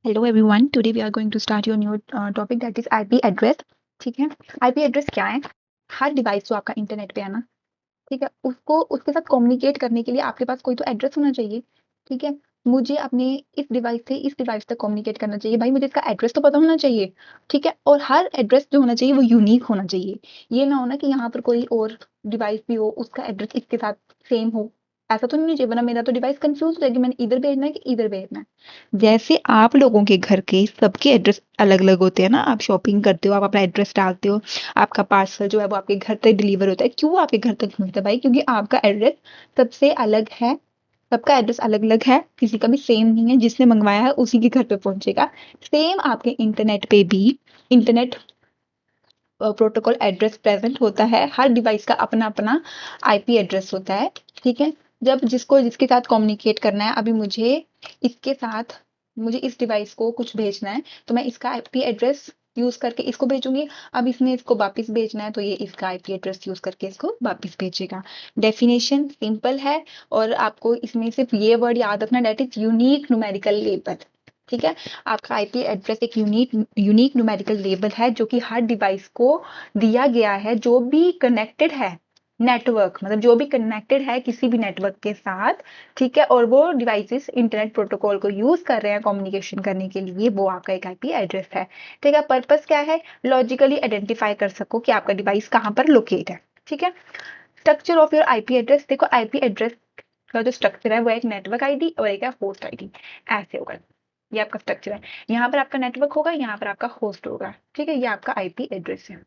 Hello everyone. Today we are going to start your new topic that is IP address. ठीक है, IP address क्या है? हर device जो आपका इंटरनेट पे है ना, ठीक है, उसको उसके साथ कम्युनिकेट करने के लिए आपके पास कोई तो एड्रेस होना चाहिए। ठीक है, मुझे अपने इस डिवाइस से इस डिवाइस तक कम्युनिकेट करना चाहिए, भाई मुझे इसका एड्रेस तो पता होना चाहिए। ठीक है, और हर एड्रेस जो होना चाहिए वो यूनिक होना चाहिए। ये ना हो ना कि यहाँ पर कोई और डिवाइस भी हो, उसका एड्रेस इसके साथ सेम हो। ऐसा तो नहीं चाहिए, वरना मेरा तो डिवाइस कंफ्यूज हो जाएगी, मैंने इधर भेजना है कि इधर भेजना है। जैसे आप लोगों के घर के सबके एड्रेस अलग अलग होते हैं ना, आप शॉपिंग करते हो, आप अपना एड्रेस डालते हो, आपका पार्सल जो है वो आपके घर तक डिलीवर होता है। क्यों आपके घर तक पहुंचता है भाई? क्योंकि आपका एड्रेस सबसे अलग है। सबका एड्रेस अलग अलग है, किसी का भी सेम नहीं है। जिसने मंगवाया है उसी के घर पे पहुंचेगा। सेम आपके इंटरनेट पे भी इंटरनेट प्रोटोकॉल एड्रेस प्रेजेंट होता है। हर डिवाइस का अपना अपना आईपी एड्रेस होता है। ठीक है, जब जिसको जिसके साथ कम्युनिकेट करना है, अभी मुझे इसके साथ, मुझे इस डिवाइस को कुछ भेजना है तो मैं इसका आईपी एड्रेस यूज करके इसको भेजूंगी। अब इसने इसको वापस भेजना है तो ये इसका आईपी एड्रेस यूज करके इसको वापस भेजेगा। डेफिनेशन सिंपल है, और आपको इसमें सिर्फ ये वर्ड याद रखना, that is unique numerical label. ठीक है, आपका आईपी एड्रेस एक यूनिक यूनिक न्यूमेरिकल लेबल है जो कि हर डिवाइस को दिया गया है, जो भी कनेक्टेड है नेटवर्क, मतलब जो भी कनेक्टेड है किसी भी नेटवर्क के साथ। ठीक है, और वो डिवाइसेस इंटरनेट प्रोटोकॉल को यूज कर रहे हैं कम्युनिकेशन करने के लिए, वो आपका एक आईपी एड्रेस है। ठीक है, पर्पस क्या है? लॉजिकली आइडेंटिफाई कर सको कि आपका डिवाइस कहाँ पर लोकेट है। ठीक है, structure of your IP address. देखो, आईपी एड्रेस का जो स्ट्रक्चर है वो एक नेटवर्क आईडी और एक है होस्ट आईडी। ऐसे होगा, ये आपका स्ट्रक्चर है। यहाँ पर आपका नेटवर्क होगा, यहाँ पर आपका होस्ट होगा। ठीक है, ये आपका आईपी एड्रेस है।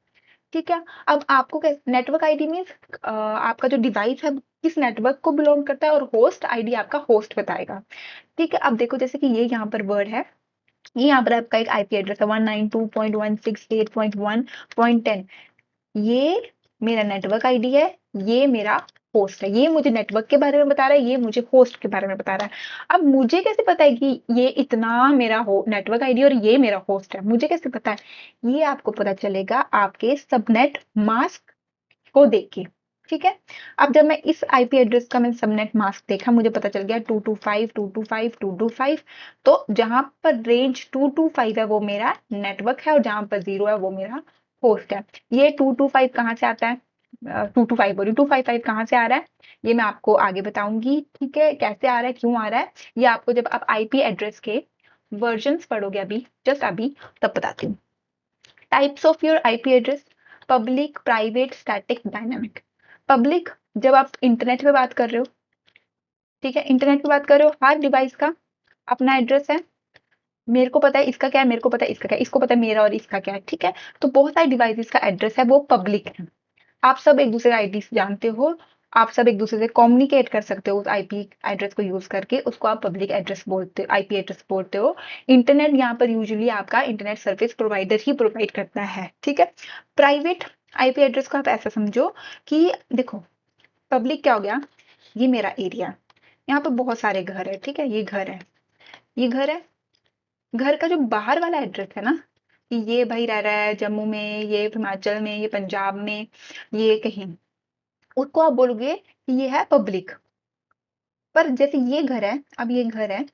ठीक है, अब आपको नेटवर्क आईडी मीन्स आपका जो डिवाइस है किस नेटवर्क को बिलोंग करता है, और होस्ट आईडी आपका होस्ट बताएगा। ठीक है, अब देखो जैसे कि ये यहाँ पर वर्ड है, ये यहाँ पर आपका एक आईपी एड्रेस है 192.168.1.10। ये मेरा नेटवर्क आईडी है, ये मेरा होस्ट है। ये मुझे नेटवर्क के बारे में बता रहा है, ये मुझे होस्ट के बारे में बता रहा है। अब मुझे कैसे पता है कि ये इतना मेरा हो नेटवर्क आईडी और ये मेरा होस्ट है? मुझे कैसे पता है? ये आपको पता चलेगा आपके सबनेट मास्क को देख के। ठीक है, अब जब मैं इस आईपी एड्रेस का मैंने सबनेट मास्क देखा, मुझे पता चल गया 225.225.225। तो जहां पर रेंज 225 है वो मेरा नेटवर्क है, और जहां पर 0 है वो मेरा होस्ट है। ये 225 कहाँ से आता है? 225 बोली, 255 कहाँ से आ रहा है? ये मैं आपको आगे बताऊंगी। ठीक है, कैसे आ रहा है, क्यों आ रहा है, ये आपको जब आप आईपी एड्रेस के वर्जन्स पढ़ोगे अभी, जस्ट अभी, तब बताती हूँ। Types of your IP address: public, private, static, dynamic. Public, जब आप इंटरनेट पे बात कर रहे हो, ठीक है, इंटरनेट पे बात कर रहे हो, हर डिवाइस का अपना एड्रेस है। मेरे को पता है इसका क्या है, मेरे को पता है इसका क्या है, इसको पता है मेरा और इसका क्या है। ठीक है, तो बहुत सारे डिवाइसेस का एड्रेस है वो पब्लिक है। आप सब एक दूसरे का आईडी जानते हो, आप सब एक दूसरे से कम्युनिकेट कर सकते हो उस आईपी एड्रेस को यूज करके, उसको आप पब्लिक एड्रेस बोलते हो, आईपी एड्रेस बोलते हो। इंटरनेट यहाँ पर यूजुअली आपका इंटरनेट सर्विस प्रोवाइडर ही प्रोवाइड करता है। ठीक है, प्राइवेट आईपी एड्रेस को आप ऐसा समझो कि देखो, पब्लिक क्या हो गया? ये मेरा एरिया, यहाँ पर बहुत सारे घर है। ठीक है, ये घर है, ये घर है। घर का जो बाहर वाला एड्रेस है ना, कि ये भाई रह रहा है जम्मू में, ये हिमाचल में, ये पंजाब में, ये कहीं, उसको आप बोलोगे कि ये है पब्लिक। पर जैसे ये घर है, अब ये घर है,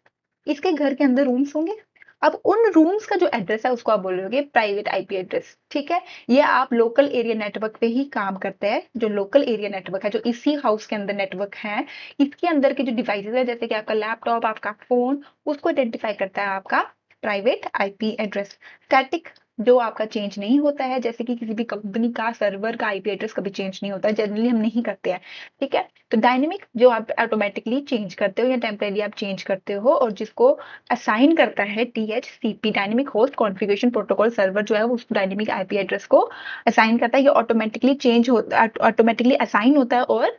इसके घर के अंदर रूम्स होंगे। अब उन रूम्स का जो एड्रेस है उसको आप बोलोगे प्राइवेट आईपी एड्रेस। ठीक है, ये आप लोकल एरिया नेटवर्क पे ही काम करते हैं। जो लोकल एरिया नेटवर्क है, जो इसी हाउस के अंदर नेटवर्क है, इसके अंदर के जो डिवाइसेस है, जैसे कि आपका लैपटॉप, आपका फोन, उसको आइडेंटिफाई करता है आपका प्राइवेट आईपी एड्रेस। स्टैटिक, जो आपका चेंज नहीं होता है, जैसे कि किसी भी कंपनी का सर्वर का आईपी एड्रेस कभी चेंज नहीं होता है, जनरली हम नहीं करते हैं। ठीक है, तो डायनेमिक, जो आप ऑटोमेटिकली चेंज करते हो या टेम्परेरी आप चेंज करते हो, और जिसको असाइन करता है DHCP, dynamic host configuration protocol server, जो है वो उस डायनेमिक आईपी एड्रेस को असाइन करता है। ये ऑटोमेटिकली चेंज होता है, ऑटोमेटिकली असाइन होता है, और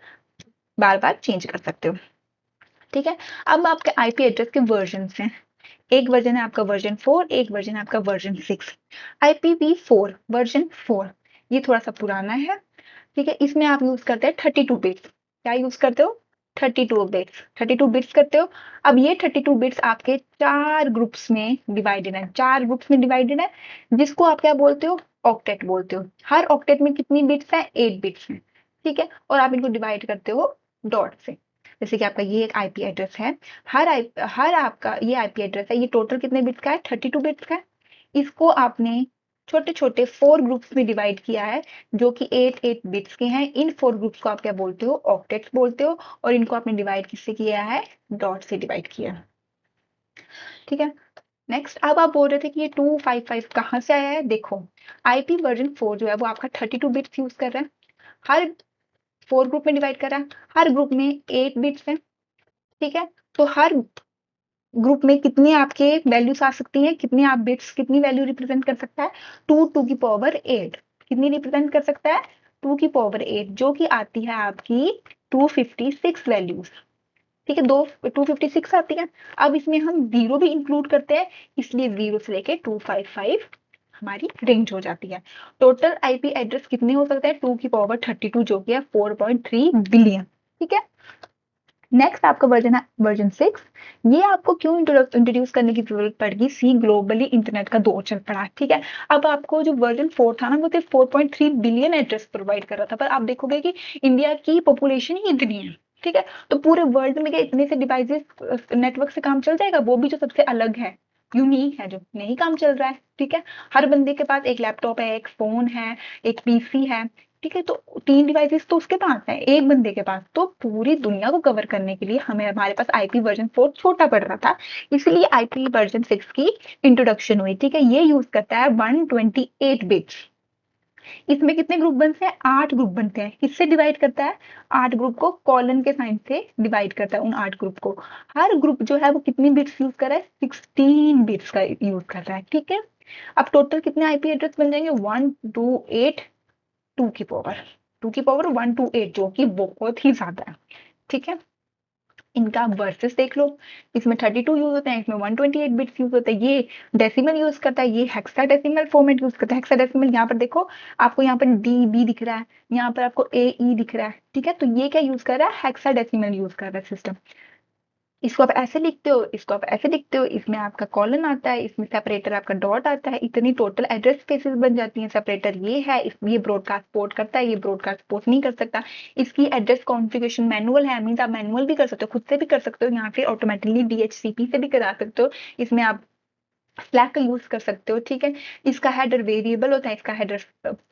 बार बार चेंज कर सकते हो। ठीक है, अब आपके आईपी एड्रेस के वर्जन हैं। एक वर्जन है आपका वर्जन 4, एक वर्जन है आपका वर्जन 6। IPv4 वर्जन 4, ये थोड़ा सा पुराना है। ठीक है, इसमें आप यूज करते हैं 32 बिट्स। क्या यूज करते हो? 32 बिट्स, 32 बिट्स करते हो। अब ये 32 बिट्स आपके 4 ग्रुप्स में डिवाइडेड है, 4 ग्रुप्स में डिवाइडेड है, जिसको आप क्या बोलते हो? ऑक्टेट बोलते हो। हर ऑक्टेट में कितनी बिट्स है? 8 बिट्स हैं। ठीक है, और आप इनको डिवाइड करते हो डॉट से। जैसे कि आपका ये एक आईपी एड्रेस है, हर आपका ये आईपी एड्रेस है, ये टोटल कितने बिट्स का है? 32 बिट्स का है। इसको आपने छोटे छोटे 4 ग्रुप्स में डिवाइड किया है, जो कि 8 बिट्स के हैं। इन 4 ग्रुप्स को आप क्या बोलते हो? ऑक्टेट्स बोलते हो। और इनको आपने डिवाइड किससे किया है? डॉट से डिवाइड किया। ठीक है, नेक्स्ट अब आप बोल रहे थे कि ये 255 कहाँ से आया है। देखो, आईपी वर्जन 4 जो है वो आपका 32 बिट्स यूज कर रहा है, हर 4 ग्रुप में डिवाइड कर रहा है, हर ग्रुप में 8 बिट्स है। ठीक है, तो हर ग्रुप में कितनी आपके वैल्यूज आ सकती हैं, कितनी आप बिट्स, कितनी वैल्यू रिप्रेजेंट कर सकता है? 2 की पावर 8 कितनी रिप्रेजेंट कर सकता है? 2 की पावर 8, जो कि आती है आपकी 256 वैल्यूज। ठीक है, 256 आती है। अब इसमें हम जीरो भी इंक्लूड करते हैं, इसलिए 0 से लेके 255 हमारी रेंज हो जाती है। टोटल आईपी एड्रेस कितने हो सकते हैं? 2 की पावर 32, जो कि है 4.3 बिलियन। ठीक है, नेक्स्ट आपका वर्जन है वर्जन 6। ये आपको क्यों इंट्रोड्यूस करने की जरूरत पड़गी? सी ग्लोबली इंटरनेट का दौर चल पड़ा। ठीक है, अब आपको जो वर्जन 4 था ना, वो सिर्फ 4.3 बिलियन एड्रेस प्रोवाइड कर रहा था, पर आप देखोगे कि इंडिया की पॉपुलेशन ही इतनी है। ठीक है, तो पूरे वर्ल्ड में क्या इतने से डिवाइसेस नेटवर्क से काम चल जाएगा? वो भी जो सबसे अलग है, यूनिक है, जो नहीं काम चल रहा है। ठीक है, हर बंदे के पास एक लैपटॉप है, एक फोन है, एक पीसी है। ठीक है, तो 3 डिवाइसेस तो उसके पास है, एक बंदे के पास। तो पूरी दुनिया को कवर करने के लिए हमें हमारे पास आईपी वर्जन 4 छोटा पड़ रहा था, इसलिए आईपी वर्जन 6 की इंट्रोडक्शन हुई। ठीक है, ये यूज करता है 128 बिट्स। इसमें कितने ग्रुप बनते हैं? 8 ग्रुप बनते हैं। किससे डिवाइड करता है? 8 ग्रुप को कॉलन के साइन से डिवाइड करता है, उन 8 ग्रुप को। हर ग्रुप जो है वो कितनी बिट्स यूज कर रहा है? 16 बिट्स का यूज कर रहा है। ठीक है, अब टोटल कितने आईपी एड्रेस बन जाएंगे? 128 टू की पावर 128, जो कि बहुत ही ज्यादा है। ठीक है, इनका वर्सेस देख लो, इसमें 32 यूज होते हैं, इसमें 128 बिट्स यूज होते हैं। ये डेसिमल यूज करता है, ये हेक्साडेसिमल फॉर्मेट यूज करता है। हेक्साडेसिमल यहाँ पर देखो, आपको यहाँ पर डी बी दिख रहा है, यहाँ पर आपको ए ई दिख रहा है। ठीक है, तो ये क्या यूज कर रहा है? हेक्साडेसिमल यूज कर रहा है सिस्टम। इसको आप ऐसे लिखते हो, इसको आप ऐसे लिखते हो, इसमें आपका कॉलन आता है, इसमें सेपरेटर आपका डॉट आता है। इतनी टोटल एड्रेस स्पेसेस बन जाती हैं। सेपरेटर ये है, ये ब्रॉडकास्ट पोर्ट करता है, ये ब्रॉडकास्ट पोर्ट नहीं कर सकता। इसकी एड्रेस कॉन्फ़िगरेशन मैनुअल है, मींस आप मैनुअल भी कर सकते हो, खुद से भी कर सकते हो, यहाँ फिर ऑटोमेटिकली डीएचसीपी से भी करा सकते हो। इसमें आप स्लैक का यूज कर सकते हो। ठीक है, इसका हेडर वेरिएबल होता है, इसका हेडर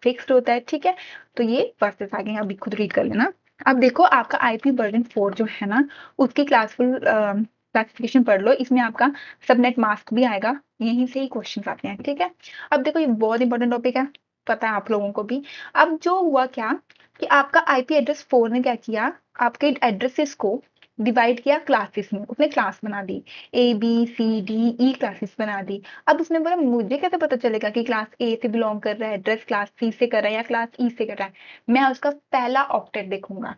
फिक्स्ड होता है। ठीक है, तो ये वर्सेस आ गए, अभी खुद रीड कर लेना। अब देखो, आपका आईपी वर्जन 4 जो है ना, उसकी क्लासफुल क्लासिफिकेशन पढ़ लो, इसमें आपका सबनेट मास्क भी आएगा, यहीं से ही क्वेश्चन आते हैं। ठीक है, अब देखो, ये बहुत इंपॉर्टेंट टॉपिक है, पता है आप लोगों को भी। अब जो हुआ क्या कि आपका आईपी एड्रेस 4 ने क्या किया, आपके एड्रेसेस को डिवाइड किया क्लासेस में, उसने क्लास बना दी, A B C D E classes बना दी। अब उसने बोला, मुझे कैसे पता चलेगा कि क्लास ए से बिलोंग कर रहा है, एड्रेस क्लास सी से कर रहा है या क्लास ई से कर रहा है? मैं उसका पहला ऑक्टेट देखूंगा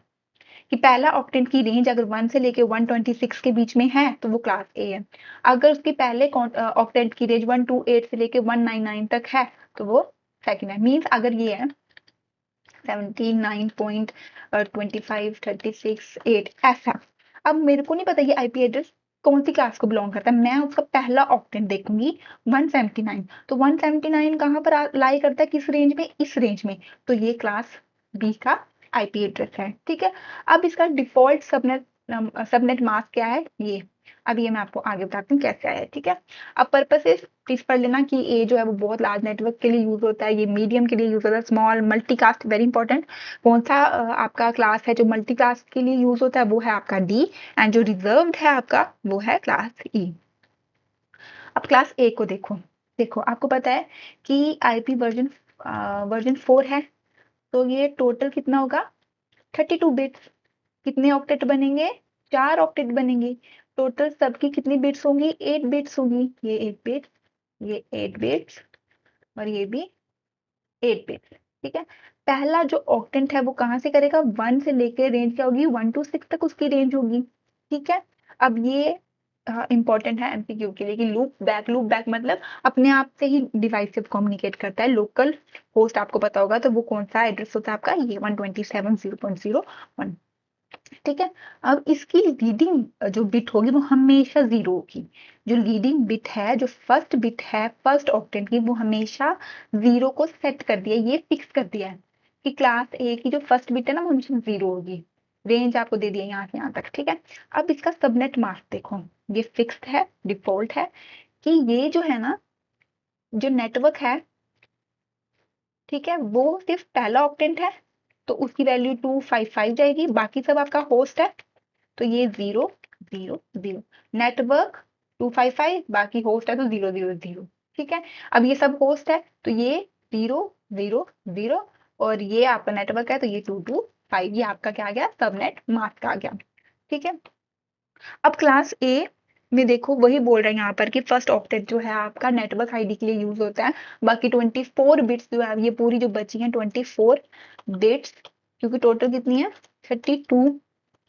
कि पहला ऑक्टेट की रेंज अगर 1 से लेके 126 के बीच में है तो वो क्लास ए है। अगर उसके पहले ऑक्टेट की रेंज 128 से लेके 199 तक है तो वो सेकंड है। मींस अगर ये है 79.25 36 8 ऐसा। अब मेरे को नहीं पता ये आईपी एड्रेस कौन सी क्लास को बिलोंग करता है, मैं उसका पहला ऑक्टेट देखूंगी 179। तो 179 कहाँ पर लाई करता है, किस रेंज में? इस रेंज में। तो ये क्लास बी का आईपी एड्रेस है। ठीक है, अब इसका डिफॉल्ट सबनेट मास्क क्या है? ये अब ये मैं आपको आगे बताती हूँ कैसे आया है। ठीक है, अब पर्पसेस प्लीज पढ़ लेना कि ए जो है वो बहुत लार्ज नेटवर्क के लिए यूज होता है, ये मीडियम के लिए यूज होता है, स्मॉल मल्टीकास्ट वेरी इंपॉर्टेंट। कौन सा आपका क्लास है जो मल्टी क्लास के लिए यूज होता है? वो है आपका डी, एंड जो रिजर्व्ड है आपका वो है क्लास ई। अब क्लास ए को देखो, देखो आपको पता है कि आईपी वर्जन 4 है, तो ये टोटल कितना होगा? 32 बिट्स। कितने ऑक्टेट बनेंगे? 4 ऑक्टेट बनेंगे। टोटल सबकी कितनी बिट्स होंगी? 8 बिट्स होंगी। ये 8 बिट्स, ये 8 बिट्स, और ये भी 8 बिट्स। ठीक है, पहला जो ऑक्टेंट है वो कहाँ से करेगा? 1 से लेके रेंज क्या होगी? 1 to 6 तक उसकी रेंज होगी। ठीक है, अब ये इंपॉर्टेंट है एमसीक्यू के लिए कि लूप बैक मतलब अपने आप से ही डिवाइस से कम्युनिकेट करता है। लोकल होस्ट आपको पता होगा, तो वो कौन सा एड्रेस होता है आपका? ये 127.0.0.1। ठीक है, अब इसकी लीडिंग जो बिट होगी वो हमेशा 0 होगी। जो लीडिंग बिट है, जो फर्स्ट बिट है फर्स्ट ऑक्टेंट की, वो हमेशा 0 को सेट कर दिया, ये फिक्स कर दिया है कि क्लास ए की जो फर्स्ट बिट है ना वो हमेशा 0 होगी। रेंज आपको दे दिया यहाँ से यहाँ तक, ठीक है। अब इसका सबनेट मास्क देखो, ये फिक्स्ड है, डिफॉल्ट है कि ये जो है ना, जो नेटवर्क है, ठीक है, वो सिर्फ पहला ऑक्टेंट है तो उसकी वैल्यू 255 जाएगी, बाकी सब आपका होस्ट है तो ये 0 0 0। नेटवर्क 255, बाकी होस्ट है तो 0 0 0, ठीक है। अब ये सब होस्ट है तो ये 0 0 0, और ये आपका नेटवर्क है तो ये 225, ये आपका क्या आ गया, सबनेट मास्क आ गया, ठीक है। अब क्लास ए में देखो वही बोल रहे हैं यहाँ पर कि फर्स्ट ऑक्टेट जो है आपका नेटवर्क आईडी के लिए यूज होता है, बाकी 24 बिट्स जो है ये पूरी जो बची हैं 24 बिट्स, क्योंकि टोटल कितनी है 32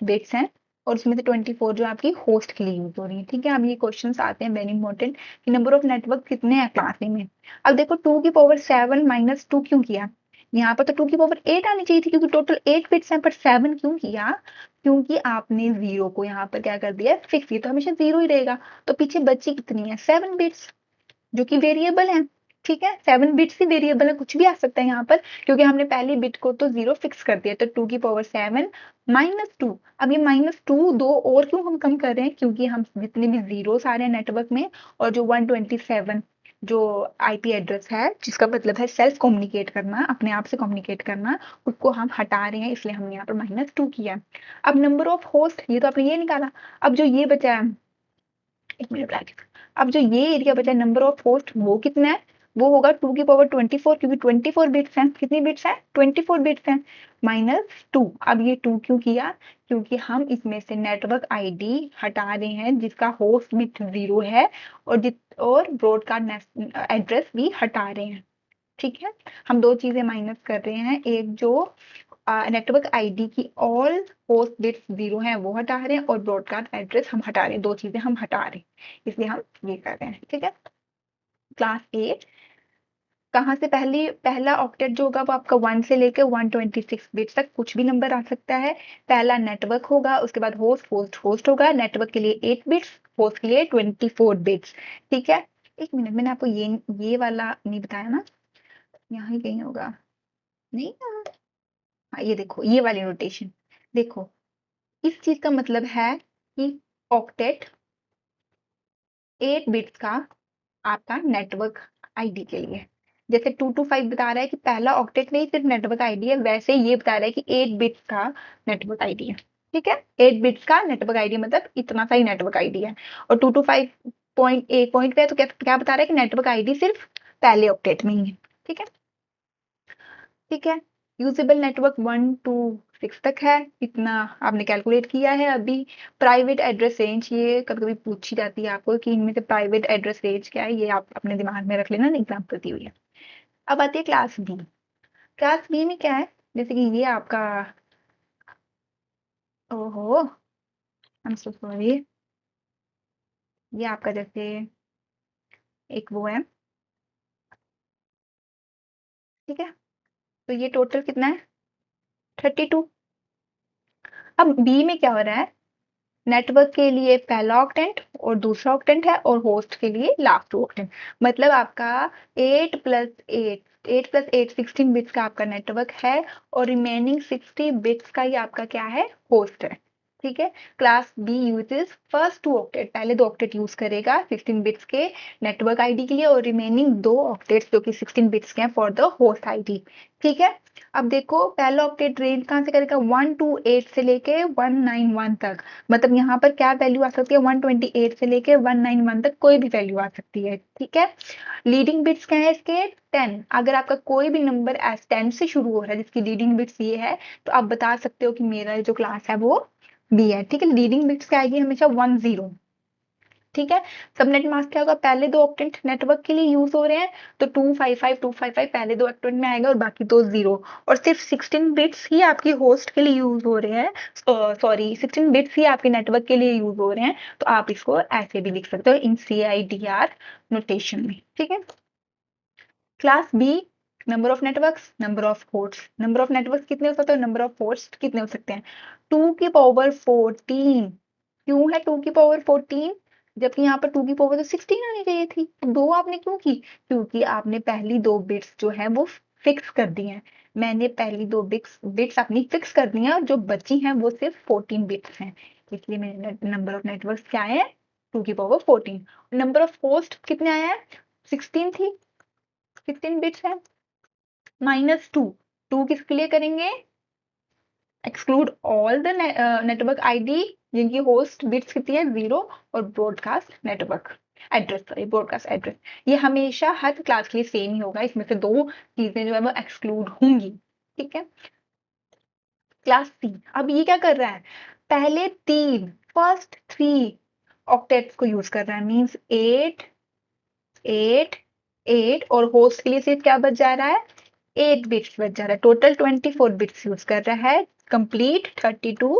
बिट्स हैं, और उसमें से 24 जो आपकी होस्ट के लिए यूज हो रही है, ठीक है। अब ये क्वेश्चंस आते हैं वेरी इंपॉर्टेंट कि नंबर ऑफ नेटवर्क कितने हैं क्लास ए में। अब देखो 2 की पावर 7 माइनस 2 क्यों किया, यहाँ पर तो 2 की पावर 8 आनी चाहिए थी क्योंकि टोटल 8 बिट्स हैं, पर 7 क्यों किया, क्योंकि आपने जीरो को यहाँ पर क्या कर दिया, फिक्स, ये तो हमेशा जीरो ही रहेगा, तो पीछे बची कितनी है 7 बिट्स, जो कि वेरिएबल है, ठीक है। 7 बिट्स ही वेरिएबल है, कुछ भी आ सकता है यहाँ पर, क्योंकि हमने पहली बिट को तो जीरो फिक्स कर दिया, तो 2 की पावर 7 -2। अब ये -2 दो और क्यों हम कम कर रहे हैं, क्योंकि हम जितने भी जीरो आ रहे हैं नेटवर्क में, और जो 127 जो आईपी एड्रेस है, जिसका मतलब है सेल्फ कम्युनिकेट करना, अपने आप से कम्युनिकेट करना, उसको हम हटा रहे हैं, इसलिए हमने यहाँ पर -2 किया। अब नंबर ऑफ होस्ट, ये तो आपने ये निकाला, अब जो ये बचा है, एक मिनट ब्रैकेट, अब जो ये एरिया बचा है नंबर ऑफ होस्ट, वो कितना है, वो होगा 2 की पावर 24, क्योंकि 24 बिट्स हैं, कितनी बिट्स हैं 24 बिट्स हैं, -2। अब ये 2 क्यों किया, क्योंकि हम इसमें से नेटवर्क आईडी हटा रहे हैं जिसका होस्ट बिट 0 है, और ब्रॉडकास्ट एड्रेस भी हटा रहे हैं, ठीक है। हम दो चीजें माइनस कर रहे हैं, एक जो नेटवर्क आईडी की ऑल होस्ट बिट्स 0 हैं वो हटा रहे हैं, और ब्रॉडकास्ट एड्रेस हम हटा रहे हैं, दो चीजें हम हटा रहे हैं, इसलिए हम ये कर रहे हैं, ठीक है। क्लास ए कहाँ से पहला ऑक्टेट जो होगा वो आपका 1 से लेकर 126 बिट्स तक कुछ भी नंबर आ सकता है। पहला नेटवर्क होगा, उसके बाद होस्ट होगा, नेटवर्क के लिए 8 बिट्स, होस्ट के लिए 24 बिट्स, ठीक है। एक मिनट, मैंने आपको ये वाला नहीं बताया ना, यहाँ ही कहीं होगा, नहीं, हाँ ये देखो ये वाली नोटेशन देखो, इस चीज का मतलब है कि ऑक्टेट 8 बिट्स का आपका नेटवर्क आईडी के लिए, जैसे 225 बता रहा है कि पहला ऑक्टेट नहीं सिर्फ नेटवर्क आईडी है, वैसे ये बता रहा है कि 8 बिट्स का नेटवर्क आईडी है, ठीक है। 8 बिट्स का नेटवर्क आईडी मतलब इतना सा ही नेटवर्क आईडी है, और 225.1 पे है तो क्या क्या बता रहा है कि नेटवर्क आईडी सिर्फ पहले ऑक्टेट में ही है, ठीक है, ठीक है। यूजेबल नेटवर्क 1 to 6 तक है, इतना आपने कैलकुलेट किया है अभी। प्राइवेट एड्रेस रेंज, ये कभी कभी पूछी जाती है आपको कि इनमें से प्राइवेट एड्रेस रेंज क्या है, ये आप अपने दिमाग में रख लेना, एग्जाम्पल दी हुई है। अब आती है क्लास बी। क्लास बी में क्या है, जैसे कि ये आपका, ओहो आई एम सो सॉरी, ये आपका जैसे एक वो है, ठीक है, तो ये टोटल कितना है 32। अब बी में क्या हो रहा है, नेटवर्क के लिए पहला ऑक्टेंट और दूसरा ऑक्टेंट है, और होस्ट के लिए लास्ट ऑक्टेंट, मतलब आपका 8 + 8 16 बिट्स का आपका नेटवर्क है, और रिमेनिंग 60 बिट्स का ही आपका क्या है, होस्ट है, ठीक है। Class B uses first 2 octet, पहले 2 ऑक्टेट यूज करेगा 16 बिट्स के नेटवर्क आईडी के लिए, और रिमेनिंग 2 ऑक्टेट्स जो कि 16 बिट्स के हैं फॉर द होस्ट आईडी, ठीक है। अब देखो पहला ऑक्टेट रेंज कहाँ से करेगा, 1 to 8 से लेके 191 तक, मतलब यहाँ पर क्या वैल्यू आ सकती है, 128 से लेके 191 तक कोई भी वैल्यू आ सकती है, ठीक है। लीडिंग बिट्स क्या है इसके, 10। अगर आपका कोई भी नंबर एस 10 से शुरू हो रहा है जिसकी लीडिंग बिट्स ये है, तो आप बता सकते हो कि मेरा जो क्लास है वो बी है, ठीक है। लीडिंग बिट्स क्या आएगी हमेशा 10, ठीक है। सबनेट मास्क क्या होगा, पहले 2 ऑक्टेंट नेटवर्क के लिए यूज हो रहे हैं, तो 255 पहले 2 ऑक्टेंट में आएगा, और बाकी तो 0, और सिर्फ 16 बिट्स ही आपकी होस्ट के लिए यूज हो रहे हैं, सॉरी 16 बिट्स ही आपके नेटवर्क के लिए यूज हो रहे हैं, तो आप इसको ऐसे भी लिख सकते हो इन CIDR नोटेशन में, ठीक है। Class B, number of networks, number of host, number of networks कितने हो सकते हैं, नंबर ऑफ होस्ट कितने हो सकते हैं, 2 की पावर 14, क्यों है 2 की पावर 14, जबकि यहाँ पर 2 की पावर तो 16 आनी चाहिए थी, तो 2 आपने क्यों की, क्योंकि आपने पहली 2 बिट्स जो है वो फिक्स कर दी हैं। मैंने पहली 2 बिट्स अपनी फिक्स कर दी हैं और जो बची हैं वो सिर्फ 14 बिट्स हैं। इसलिए मेरे नंबर ऑफ नेटवर्क्स क्या है 2 की पावर 14। नंबर ऑफ होस्ट कितने आया है 16 थी, 16 बिट्स है -2। 2 किसके लिए करेंगे exclude all the network ID जिनकी होस्ट बिट्स कितनी है 0 और broadcast network address, sorry broadcast address. ये हमेशा हर क्लास के लिए सेम ही होगा, इसमें से 2 चीजें जो है वो एक्सक्लूड होंगी। ठीक है। क्लास सी अब ये क्या कर रहा है पहले 3 फर्स्ट 3 ऑक्टेट्स को यूज कर रहा है, मींस 8 8 8 और होस्ट के लिए सिर्फ क्या बच जा रहा है 8 बिट्स बच जा रहा है। टोटल 24 बिट्स यूज कर रहा है कंप्लीट 32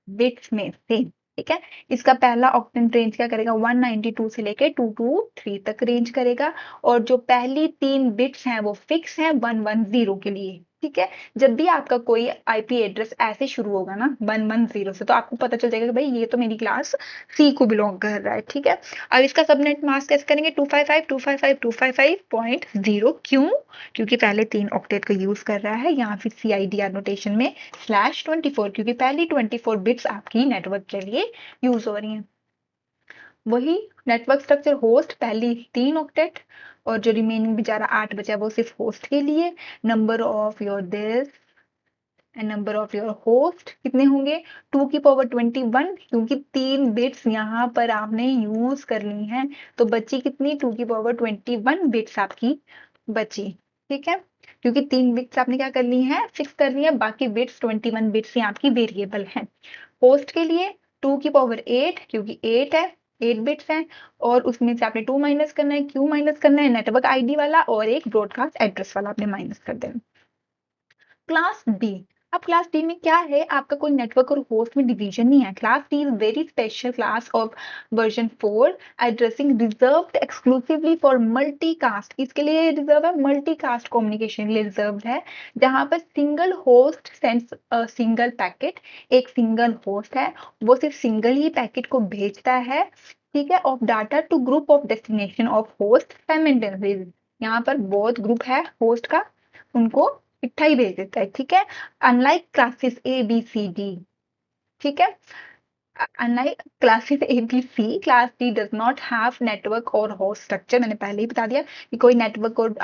बिट्स में से। ठीक है। इसका पहला ऑक्टेंट रेंज क्या करेगा 192 से लेके 223 तक रेंज करेगा और जो पहली 3 बिट्स हैं वो फिक्स हैं 110 के लिए। ठीक है। जब भी आपका कोई आईपी एड्रेस ऐसे शुरू होगा ना 110 से तो आपको पता चल जाएगा कि भाई ये तो मेरी क्लास सी को बिलोंग कर रहा है। ठीक है। अब इसका सबनेट मास्क कैसे करेंगे 255.255.255.0 क्यों क्योंकि पहले 3 ऑक्टेट का यूज कर रहा है यहाँ फिर CIDR नोटेशन में /24 क्योंकि पहली 24 बिट्स आपकी नेटवर्क के लिए यूज हो रही हैं। वही नेटवर्क स्ट्रक्चर होस्ट पहली 3 ऑक्टेट और जो रिमेनिंग बेचारा 8 बचा वो सिर्फ होस्ट के लिए। Number of your this and number of your host कितने होंगे 2 की पावर 21 क्योंकि 3 बिट्स यहाँ पर आपने यूज कर ली हैं तो बची कितनी 2 की पावर 21 बिट्स आपकी बची। ठीक है। क्योंकि 3 बिट्स आपने क्या कर ली है फिक्स कर ली है, बाकी बिट्स 21 बिट्स ही आपकी वेरिएबल हैं। होस्ट के लिए 2 की पावर 8 क्योंकि 8 है 8 बिट्स हैं और उसमें से आपने 2 माइनस करना है, क्यों माइनस करना है नेटवर्क आईडी वाला और एक ब्रॉडकास्ट एड्रेस वाला आपने माइनस कर देना। क्लास डी अब क्लास डी में क्या है आपका कोई नेटवर्क और होस्ट में डिवीजन नहीं है। Class D is very special class of version 4 addressing reserved exclusively for multicast. इसके लिए रिजर्व है मल्टीकास्ट कम्युनिकेशन के लिए रिजर्व है जहां पर single host sends a single packet. एक सिंगल होस्ट है वो सिर्फ सिंगल ही पैकेट को भेजता है। ठीक है। Of data to group of destination of host simultaneously. यहाँ पर बहुत ग्रुप है होस्ट का उनको इकट्ठा ही भेज देता है। ठीक है। Unlike classes A B C D. ठीक है। Unlike classes A B C class D does not have network और होस्ट स्ट्रक्चर। मैंने पहले ही बता दिया कि कोई नेटवर्क और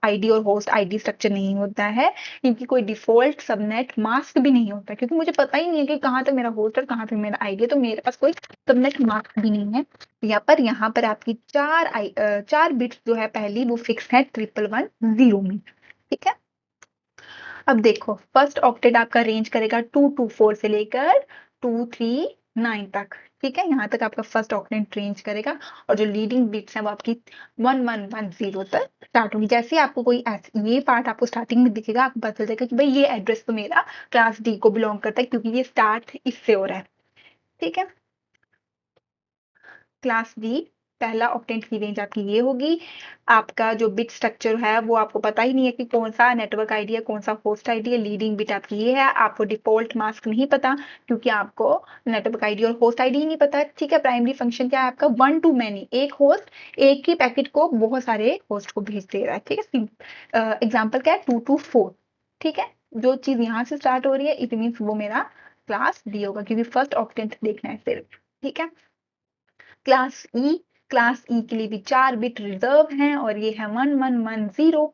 आईडी और होस्ट आईडी स्ट्रक्चर नहीं होता है क्योंकि कोई डिफॉल्ट सबनेट मास्क भी नहीं होता क्योंकि मुझे पता ही नहीं है कि कहाँ तक मेरा होस्ट और कहाँ तक मेरा आईडी है तो मेरे पास कोई सबनेट मास्क भी नहीं है। यहाँ पर आपकी 4 बिट्स जो है पहली वो फिक्स है 1110 में। ठीक है। अब देखो फर्स्ट ऑक्टेट आपका रेंज करेगा 224 से लेकर 239 तक। ठीक है। यहाँ तक आपका फर्स्ट ऑक्टेट रेंज करेगा और जो लीडिंग बिट्स है वो आपकी 1110 तक स्टार्ट होगी। जैसे आपको कोई ये पार्ट आपको स्टार्टिंग में दिखेगा आपको पता चल जाएगा कि भाई ये एड्रेस तो मेरा क्लास डी को बिलोंग करता है क्योंकि ये स्टार्ट इससे हो रहा है। ठीक है। क्लास डी पहला ऑक्टेट की रेंज आपकी ये होगी। आपका जो बिट स्ट्रक्चर है वो आपको पता ही नहीं है कि कौन सा नेटवर्क आईडी है कौन सा होस्ट आईडी है। लीडिंग बिट आपकी ये है। आपको डिफॉल्ट मास्क नहीं पता क्योंकि आपको नेटवर्क आईडी और होस्ट आईडी ही नहीं पता। ठीक है। प्राइमरी फंक्शन क्या है आपका 1 to many। एक होस्ट एक ही पैकेट को बहुत सारे होस्ट को भेज दे रहा है। ठीक है। एग्जाम्पल क्या है 2 to 4। ठीक है। जो चीज यहाँ से स्टार्ट हो रही है इट मीन वो मेरा क्लास डी होगा क्योंकि फर्स्ट ऑक्टेट देखना है सिर्फ। ठीक है। क्लास ई के लिए भी 4 बिट रिजर्व हैं और ये है 1110।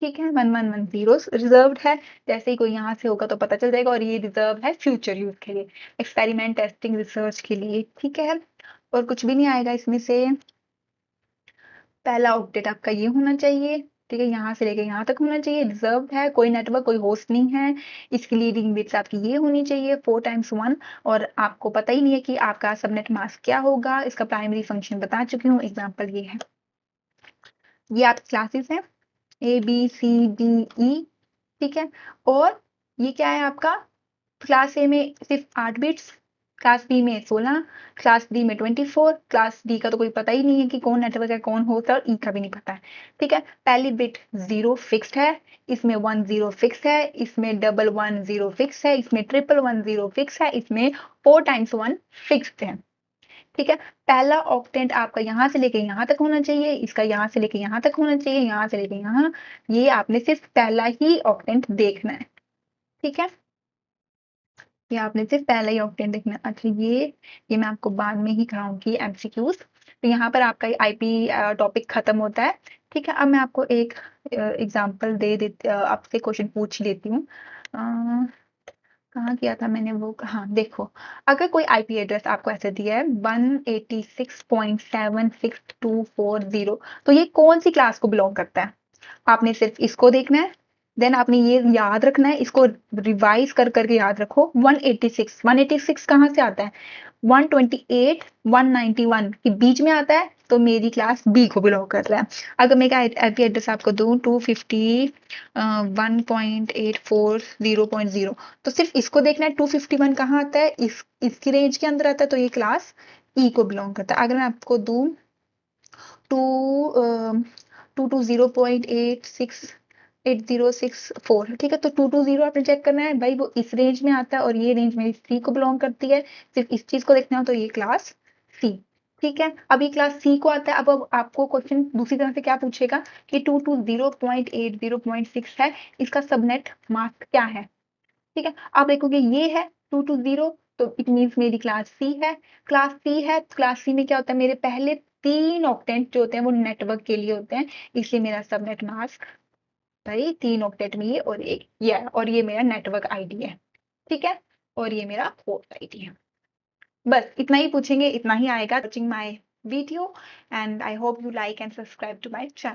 ठीक है। 1110 रिजर्व्ड है। जैसे ही कोई यहाँ से होगा तो पता चल जाएगा और ये रिजर्व है फ्यूचर यूज के लिए एक्सपेरिमेंट टेस्टिंग रिसर्च के लिए। ठीक है। और कुछ भी नहीं आएगा इसमें से। पहला ऑक्टेट आपका ये होना चाहिए। ठीक है। यहाँ से लेके यहाँ तक होना चाहिए रिजर्व है कोई नेटवर्क कोई होस्ट नहीं है। इसकी लीडिंग बिट्स आपकी ये होनी चाहिए 4 times 1 और आपको पता ही नहीं है कि आपका सबनेट मास्क क्या होगा। इसका प्राइमरी फंक्शन बता चुकी हूँ एग्जाम्पल ये है। ये आप क्लासेस हैं ए बी सी डी ई। ठीक है। और ये क्या है आपका क्लास ए में सिर्फ 8 बिट्स, क्लास बी में 16, क्लास डी में 24। क्लास डी का तो कोई पता ही नहीं है कि कौन नेटवर्क है कौन होता है और ई का भी नहीं पता है। ठीक है। पहली बिट 0 फिक्स्ड है, इसमें 10 फिक्स है, इसमें 111 फिक्स है, इसमें 1110 फिक्स है, इसमें 4 times 1 फिक्स्ड है। ठीक है, पहला ऑक्टेंट आपका यहाँ से लेके यहाँ तक होना चाहिए, इसका यहाँ से लेके यहाँ तक होना चाहिए, यहाँ से लेके यहाँ। ये आपने सिर्फ पहला ही ऑक्टेंट देखना है। ठीक है, ये आपने सिर्फ पहला ही ऑक्टेंट देखना है। अच्छा, ये मैं आपको बाद में ही कराऊंगी एमसीक्यूज। तो यहाँ पर आपका आईपी टॉपिक खत्म होता है। ठीक है, अब मैं आपको एक एग्जांपल दे देती, आपसे क्वेश्चन पूछ लेती हूँ। कहाँ किया था मैंने वो, हाँ देखो, अगर कोई आईपी एड्रेस आपको ऐसे दिया है 186.76240, तो ये कौन सी क्लास को बिलोंग करता है? आपने सिर्फ इसको देखना है, देन आपने ये याद रखना है, इसको रिवाइज कर करके याद रखो। 186 कहाँ से आता है? 128 191 के बीच में आता है, तो मेरी क्लास बी को बिलोंग कर रहा है। अगर मैं आईपी एड्रेस आपको दूं 250 1.840.0, तो सिर्फ इसको देखना है 251 कहाँ आता है, इसकी रेंज के अंदर आता है, तो ये क्लास ई को बिलोंग करता है। अगर मैं आपको दूं 220.8064, ठीक है, तो 220 आपने चेक करना है भाई, वो इस रेंज में आता है और ये रेंज मेरी सी को बिलोंग करती है। सिर्फ इस चीज को देखना हो तो ये क्लास सी। ठीक है, अब ये क्लास सी को आता है। अब आपको क्वेश्चन दूसरी तरह से क्या पूछेगा कि 220.80.6 है, इसका सबनेट मास्क क्या है? ठीक है, आप देखोगे ये है 220, तो इट मीन्स मेरी क्लास सी है। क्लास सी है, क्लास सी में क्या होता है, मेरे पहले 3 ऑक्टेंट जो होते हैं वो नेटवर्क के लिए होते हैं, इसलिए मेरा सबनेट मास्क भाई 3 ऑक्टेट में ये और एक ये है, और ये मेरा नेटवर्क आईडी है। ठीक है, और ये मेरा होस्ट आईडी है। बस इतना ही पूछेंगे, इतना ही आएगा। Watching my video and I hope you like and subscribe to my channel.